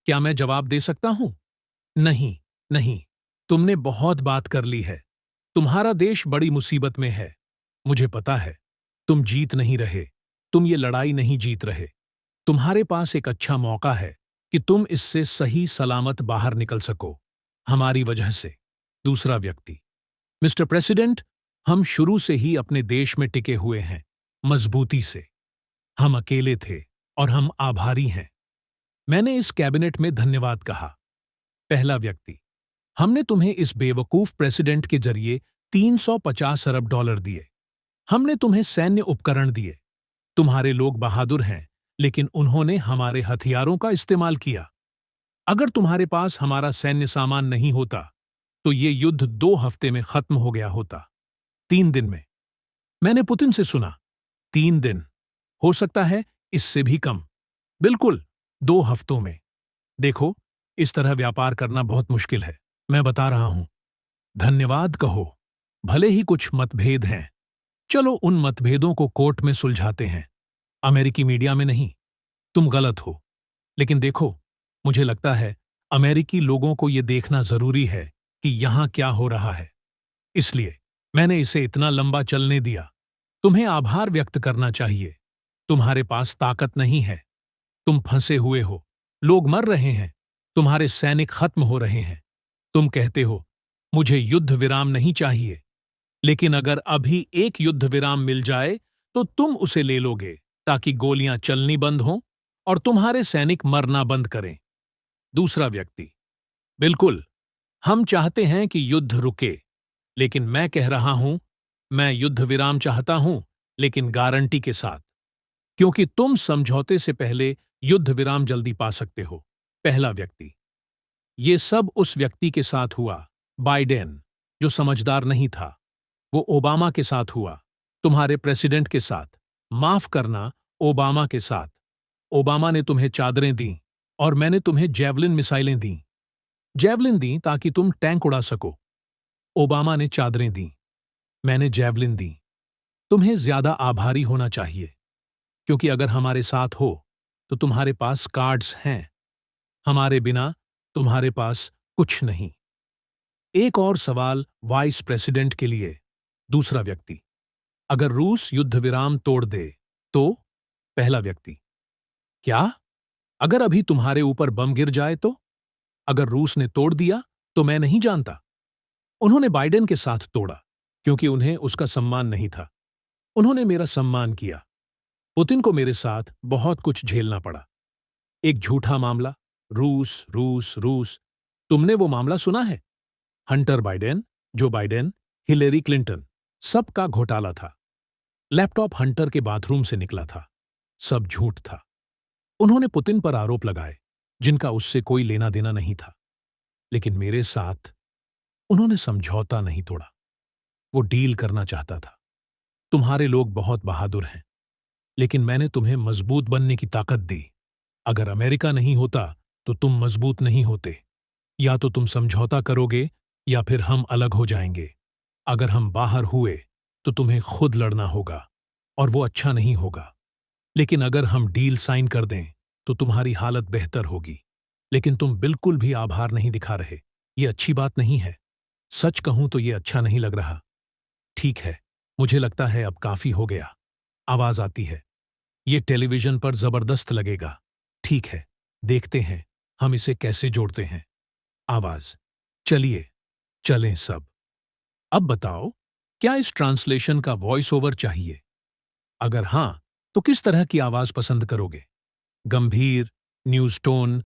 क्या मैं जवाब दे सकता हूं? नहीं, नहीं, तुमने बहुत बात कर ली है। तुम्हारा देश बड़ी मुसीबत में है। मुझे पता है। तुम जीत नहीं रहे। तुम ये लड़ाई नहीं जीत रहे। तुम्हारे पास एक अच्छा मौका है कि तुम इससे सही सलामत बाहर निकल सको, हमारी वजह से। दूसरा व्यक्ति। मिस्टर प्रेसिडेंट, हम शुरू से ही अपने देश में टिके हुए हैं, मजबूती से। हम अकेले थे और हम आभारी हैं। मैंने इस कैबिनेट में धन्यवाद कहा। पहला व्यक्ति। हमने तुम्हें इस बेवकूफ प्रेसिडेंट के जरिए 350 अरब डॉलर दिए। हमने तुम्हें सैन्य उपकरण दिए। तुम्हारे लोग बहादुर हैं, लेकिन उन्होंने हमारे हथियारों का इस्तेमाल किया। अगर तुम्हारे पास हमारा सैन्य सामान नहीं होता, तो ये युद्ध 2 हफ्ते में खत्म हो गया होता। 3 दिन में। मैंने पुतिन से सुना, 3 दिन। हो सकता है इससे भी कम। बिल्कुल, 2 हफ्तों में। देखो, इस तरह व्यापार करना बहुत मुश्किल है। मैं बता रहा हूं। धन्यवाद कहो। भले ही कुछ मतभेद हैं। चलो उन मतभेदों को कोर्ट में सुलझाते हैं, अमेरिकी मीडिया में नहीं। तुम गलत हो। लेकिन देखो, मुझे लगता है अमेरिकी लोगों को यह देखना जरूरी है कि यहां क्या हो रहा है। इसलिए मैंने इसे इतना लंबा चलने दिया। तुम्हें आभार व्यक्त करना चाहिए। तुम्हारे पास ताकत नहीं है। तुम फंसे हुए हो। लोग मर रहे हैं। तुम्हारे सैनिक खत्म हो रहे हैं। तुम कहते हो, मुझे युद्ध विराम नहीं चाहिए। लेकिन अगर अभी एक युद्ध विराम मिल जाए, तो तुम उसे ले लोगे, ताकि गोलियां चलनी बंद हों और तुम्हारे सैनिक मरना बंद करें। दूसरा व्यक्ति। बिल्कुल, हम चाहते हैं कि युद्ध रुके, लेकिन मैं कह रहा हूं, मैं युद्ध विराम चाहता हूं, लेकिन गारंटी के साथ। क्योंकि तुम समझौते से पहले युद्ध विराम जल्दी पा सकते हो। पहला व्यक्ति। ये सब उस व्यक्ति के साथ हुआ, बाइडेन, जो समझदार नहीं था। वो ओबामा के साथ हुआ, तुम्हारे प्रेसिडेंट के साथ। माफ करना, ओबामा के साथ। ओबामा ने तुम्हें चादरें दी और मैंने तुम्हें जेवलिन मिसाइलें दी। जेवलिन दी ताकि तुम टैंक उड़ा सको। ओबामा ने चादरें दी, मैंने जेवलिन दी। तुम्हें ज्यादा आभारी होना चाहिए, क्योंकि अगर हमारे साथ हो तो तुम्हारे पास कार्ड्स हैं। हमारे बिना तुम्हारे पास कुछ नहीं। एक और सवाल वाइस प्रेसिडेंट के लिए। दूसरा व्यक्ति। अगर रूस युद्ध विराम तोड़ दे तो? पहला व्यक्ति। क्या? अगर अभी तुम्हारे ऊपर बम गिर जाए तो? अगर रूस ने तोड़ दिया तो मैं नहीं जानता। उन्होंने बाइडेन के साथ तोड़ा, क्योंकि उन्हें उसका सम्मान नहीं था। उन्होंने मेरा सम्मान किया। पुतिन को मेरे साथ बहुत कुछ झेलना पड़ा। एक झूठा मामला, रूस रूस रूस। तुमने वो मामला सुना है? Hunter Biden, Joe Biden, Hillary Clinton, सबका घोटाला था। लैपटॉप हंटर के बाथरूम से निकला था। सब झूठ था। उन्होंने पुतिन पर आरोप लगाए, जिनका उससे कोई लेना देना नहीं था। लेकिन मेरे साथ उन्होंने समझौता नहीं तोड़ा। वो डील करना चाहता था। तुम्हारे लोग बहुत बहादुर हैं, लेकिन मैंने तुम्हें मजबूत बनने की ताकत दी। अगर अमेरिका नहीं होता तो तुम मजबूत नहीं होते। या तो तुम समझौता करोगे या फिर हम अलग हो जाएंगे। अगर हम बाहर हुए तो तुम्हें खुद लड़ना होगा, और वो अच्छा नहीं होगा। लेकिन अगर हम डील साइन कर दें तो तुम्हारी हालत बेहतर होगी। लेकिन तुम बिल्कुल भी आभार नहीं दिखा रहे। ये अच्छी बात नहीं है। सच कहूं तो ये अच्छा नहीं लग रहा। ठीक है, मुझे लगता है अब काफी हो गया। आवाज आती है। ये टेलीविजन पर जबरदस्त लगेगा। ठीक है, देखते हैं हम इसे कैसे जोड़ते हैं। आवाज। चलिए, चलें सब। अब बताओ, क्या इस ट्रांसलेशन का वॉइस ओवर चाहिए? अगर हां, तो किस तरह की आवाज पसंद करोगे? गंभीर, न्यूज टोन